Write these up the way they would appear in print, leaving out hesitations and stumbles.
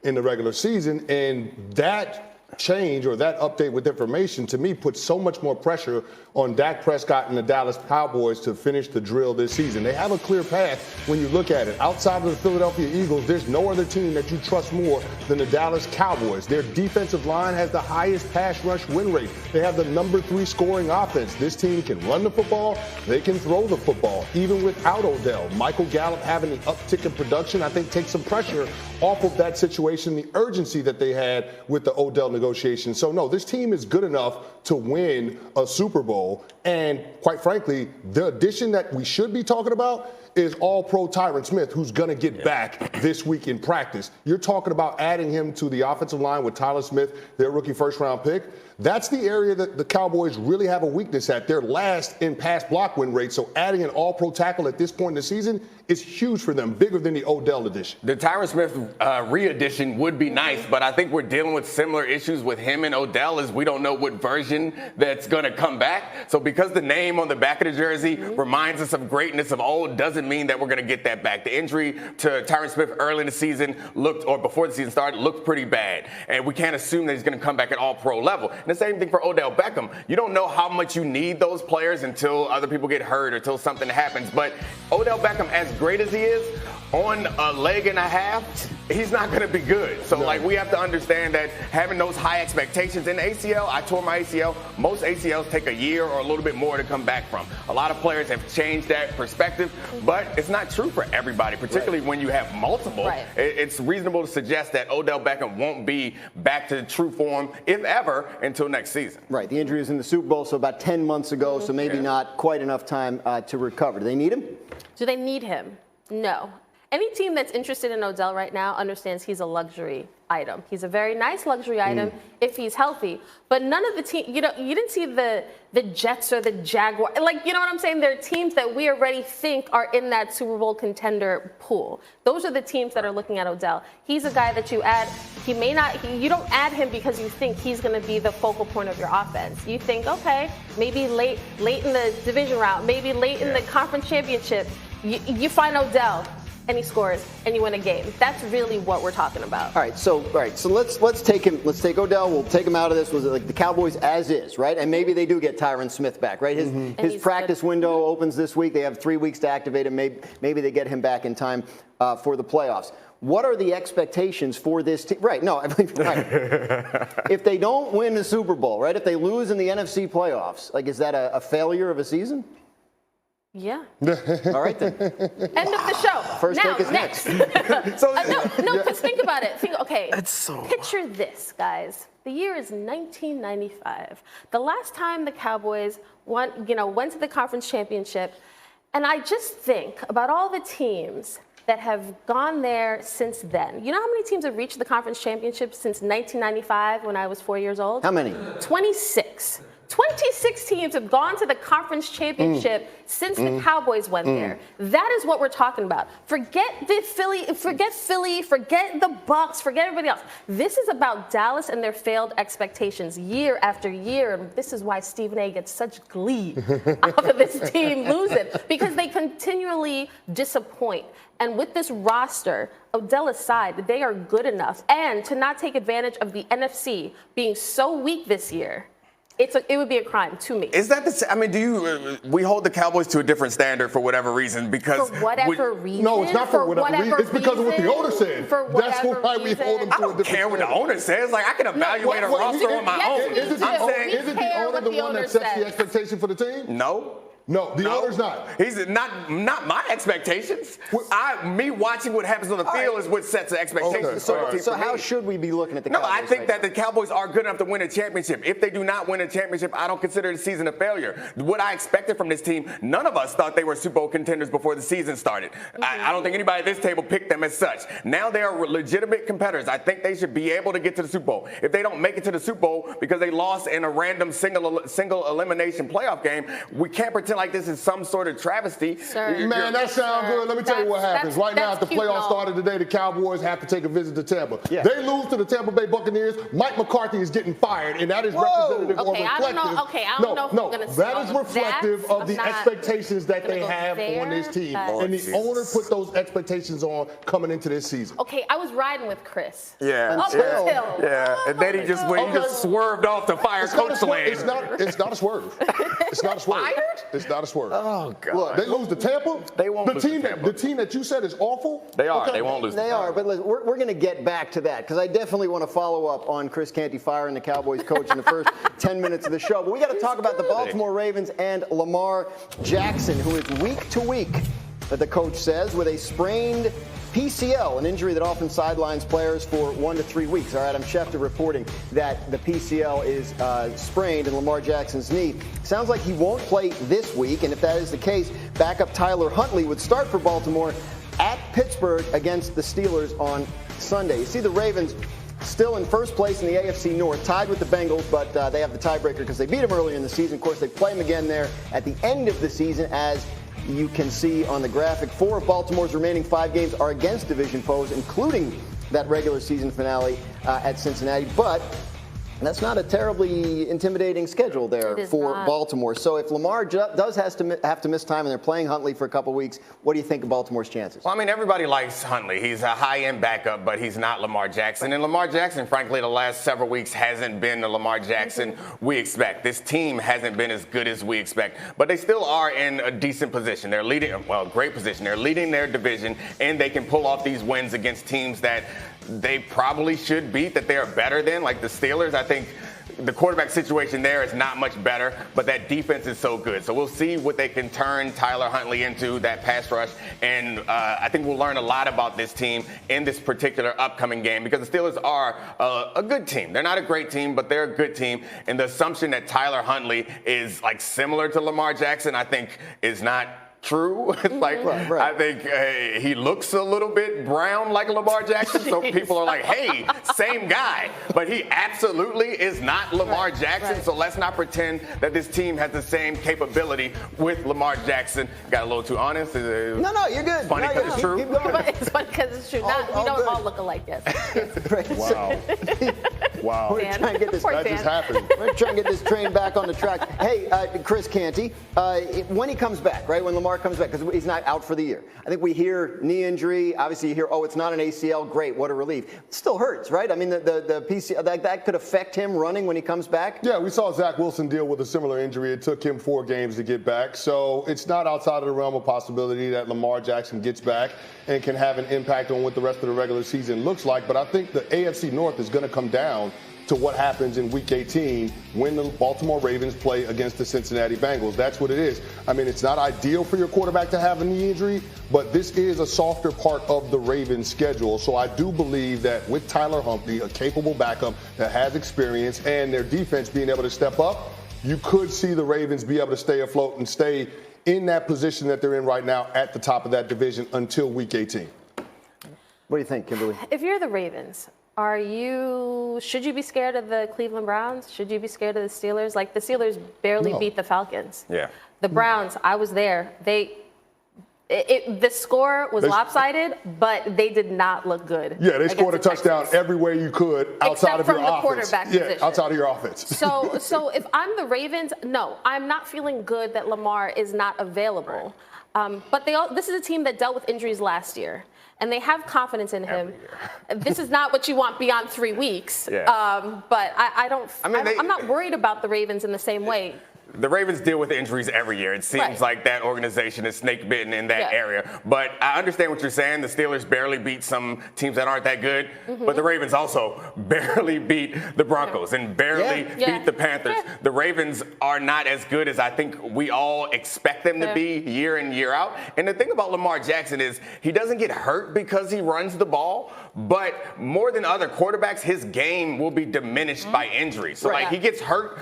in the regular season, and that change or that update with information to me puts so much more pressure on Dak Prescott and the Dallas Cowboys to finish the drill this season. They have a clear path when you look at it. Outside of the Philadelphia Eagles, there's no other team that you trust more than the Dallas Cowboys. Their defensive line has the highest pass rush win rate. They have the number 3 scoring offense. This team can run the football. They can throw the football, even without Odell. Michael Gallup having the uptick in production, I think, takes some pressure off of that situation, the urgency that they had with the Odell negotiation. So, no, this team is good enough to win a Super Bowl. And quite frankly, the addition that we should be talking about is All-Pro Tyron Smith, who's going to get back this week in practice. You're talking about adding him to the offensive line with Tyler Smith, their rookie first-round pick. That's the area that the Cowboys really have a weakness at. They're last in pass block win rate, so adding an all-pro tackle at this point in the season is huge for them, bigger than the Odell addition. The Tyron Smith re-addition would be nice, but I think we're dealing with similar issues with him and Odell as we don't know what version that's going to come back. So because the name on the back of the jersey reminds us of greatness of old doesn't mean that we're going to get that back. The injury to Tyron Smith early in the season or before the season started, looked pretty bad. And we can't assume that he's going to come back at all-pro level. And the same thing for Odell Beckham. You don't know how much you need those players until other people get hurt or until something happens. But Odell Beckham, as great as he is, on a leg and a half, he's not going to be good. So, we have to understand that having those high expectations in ACL, I tore my ACL. Most ACLs take a year or a little bit more to come back from. A lot of players have changed that perspective, but it's not true for everybody, particularly when you have multiple. It's reasonable to suggest that Odell Beckham won't be back to true form, if ever, until next season. Right. The injury was in the Super Bowl, so about 10 months ago, so maybe not quite enough time to recover. Do they need him? Do they need him? No. Any team that's interested in Odell right now understands he's a luxury item. He's a very nice luxury item if he's healthy. But none of the team, you didn't see the Jets or the Jaguars. You know what I'm saying? There are teams that we already think are in that Super Bowl contender pool. Those are the teams that are looking at Odell. He's a guy that you add. You don't add him because you think he's going to be the focal point of your offense. You think, okay, maybe late in the division round, maybe late in the conference championship, you find Odell and he scores and you win a game. That's really what we're talking about. All right, so let's take him. Let's take Odell. We'll take him out of this. Was it like the Cowboys as is, right? And maybe they do get Tyron Smith back, right? His practice window opens this week. They have 3 weeks to activate him. Maybe they get him back in time for the playoffs. What are the expectations for this team? Right, no, right. If they don't win the Super Bowl, right? If they lose in the NFC playoffs, is that a failure of a season? Yeah. All right, then. End of the show. First take is next. No, because think about it. Picture Picture this, guys. The year is 1995. The last time the Cowboys went to the conference championship, and I just think about all the teams that have gone there since then. You know how many teams have reached the conference championship since 1995 when I was 4 years old? How many? 26. 26 teams have gone to the conference championship since the Cowboys went there. That is what we're talking about. Forget Philly, forget the Bucks, forget everybody else. This is about Dallas and their failed expectations year after year. And this is why Stephen A gets such glee out of this team losing, because they continually disappoint. And with this roster, Odell aside, they are good enough. And to not take advantage of the NFC being so weak this year, it would be a crime to me. Is that we hold the Cowboys to a different standard for whatever reason? Because for whatever reason? No, it's not for whatever reason. It's because of what the owner said. That's why we hold them to a different standard. I don't care what the owner says. I can evaluate a roster on my own. Isn't the owner the one that sets the expectation for the team? No, the owner's not. He's not my expectations. Me watching what happens on the field is what sets the expectations. Okay. So how should we be looking at the Cowboys? No, I think that the Cowboys are good enough to win a championship. If they do not win a championship, I don't consider the season a failure. What I expected from this team, none of us thought they were Super Bowl contenders before the season started. I don't think anybody at this table picked them as such. Now they are legitimate competitors. I think they should be able to get to the Super Bowl. If they don't make it to the Super Bowl because they lost in a random single elimination playoff game, we can't pretend season like this is some sort of travesty. Sir. Man, that sounds good. Let me tell you what happens. Right now, if the playoffs started today, the Cowboys have to take a visit to Tampa. Yeah. They lose to the Tampa Bay Buccaneers. Mike McCarthy is getting fired, and that is representative or reflective. I don't know if I'm gonna that is reflective of the expectations that they have there, on this team. Lord And the Jesus. owner put those expectations on coming into this season. Okay, I was riding with Chris. Yeah. And then he just swerved off to fire Coach Land. It's not a swerve. It's not a swerve. Fired? It's not a swerve. Oh, God. Look, they lose to Tampa. They won't lose to Tampa. The team that you said is awful. They are. Okay. They won't lose to They Tampa. are, but listen, we're going to get back to that because I definitely want to follow up on Chris Canty firing the Cowboys coach in the first 10 minutes of the show. But we got to talk about the Baltimore Ravens and Lamar Jackson, who is week to week, the coach says, with a sprained PCL, an injury that often sidelines players for 1 to 3 weeks. All right, Adam Schefter reporting that the PCL is sprained in Lamar Jackson's knee. Sounds like he won't play this week, and if that is the case, backup Tyler Huntley would start for Baltimore at Pittsburgh against the Steelers on Sunday. You see the Ravens still in first place in the AFC North, tied with the Bengals, but they have the tiebreaker because they beat them earlier in the season. Of course, they play them again there at the end of the season, as you can see on the graphic. 4 of Baltimore's remaining 5 games are against division foes, including that regular season finale at Cincinnati. But that's not a terribly intimidating schedule there for Baltimore. So if Lamar does have to miss time and they're playing Huntley for a couple weeks, what do you think of Baltimore's chances? Well, I mean, everybody likes Huntley. He's a high-end backup, but he's not Lamar Jackson. And Lamar Jackson, frankly, the last several weeks hasn't been the Lamar Jackson we expect. This team hasn't been as good as we expect. But they still are in a decent position. They're leading, great position. They're leading their division, and they can pull off these wins against teams that they probably should beat, that they are better than, like the Steelers. I think the quarterback situation there is not much better, but that defense is so good. So we'll see what they can turn Tyler Huntley into, that pass rush. And I think we'll learn a lot about this team in this particular upcoming game, because the Steelers are a good team. They're not a great team, but they're a good team. And the assumption that Tyler Huntley is like similar to Lamar Jackson, I think is not true. I think he looks a little bit brown like Lamar Jackson, so people are like, hey, same guy. But he absolutely is not Lamar Jackson, so let's not pretend that this team has the same capability with Lamar Jackson. Got a little too honest? No, you're good. Funny because it's true? But it's funny because it's true. We don't all look alike, yes. Wow. Wow. We're trying to get this. That just happened. We're trying to get this train back on the track. Hey, Chris Canty, when he comes back, right, when Lamar comes back, because he's not out for the year. I think we hear knee injury. Obviously, you hear, it's not an ACL. Great, what a relief. It still hurts, right? I mean, the PCL, that could affect him running when he comes back. Yeah, we saw Zach Wilson deal with a similar injury. It took him 4 games to get back. So it's not outside of the realm of possibility that Lamar Jackson gets back and can have an impact on what the rest of the regular season looks like. But I think the AFC North is going to come down to what happens in Week 18 when the Baltimore Ravens play against the Cincinnati Bengals. That's what it is. I mean, it's not ideal for your quarterback to have a knee injury, but this is a softer part of the Ravens' schedule. So I do believe that with Tyler Huntley, a capable backup that has experience, and their defense being able to step up, you could see the Ravens be able to stay afloat and stay in that position that they're in right now at the top of that division until Week 18. What do you think, Kimberly? If you're the Ravens, should you be scared of the Cleveland Browns? Should you be scared of the Steelers? Like, the Steelers barely beat the Falcons. Yeah. The Browns, I was there. The score was lopsided, but they did not look good. Yeah, they scored a touchdown everywhere you could outside of your offense. Quarterback position. Outside of your offense. So if I'm the Ravens, no, I'm not feeling good that Lamar is not available. But this is a team that dealt with injuries last year, and they have confidence in him. This is not what you want beyond 3 weeks. Yeah. But I'm not worried about the Ravens in the same way. The Ravens deal with injuries every year. It seems like that organization is snake bitten in that area. But I understand what you're saying. The Steelers barely beat some teams that aren't that good. But the Ravens also barely beat the Broncos and barely beat the Panthers. The Ravens are not as good as I think we all expect them to be year in, year out. And the thing about Lamar Jackson is he doesn't get hurt because he runs the ball. But more than other quarterbacks, his game will be diminished by injury. So, he gets hurt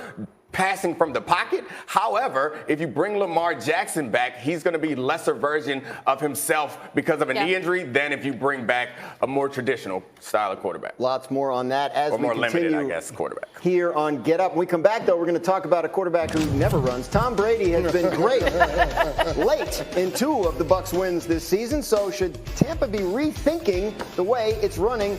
passing from the pocket. However, if you bring Lamar Jackson back, he's going to be lesser version of himself because of a knee injury than if you bring back a more traditional style of quarterback. Lots more on that as or we more continue limited, I guess, quarterback. Here on Get Up. When we come back, though, we're going to talk about a quarterback who never runs. Tom Brady has been great late in 2 of the Bucs' wins this season. So should Tampa be rethinking the way it's running?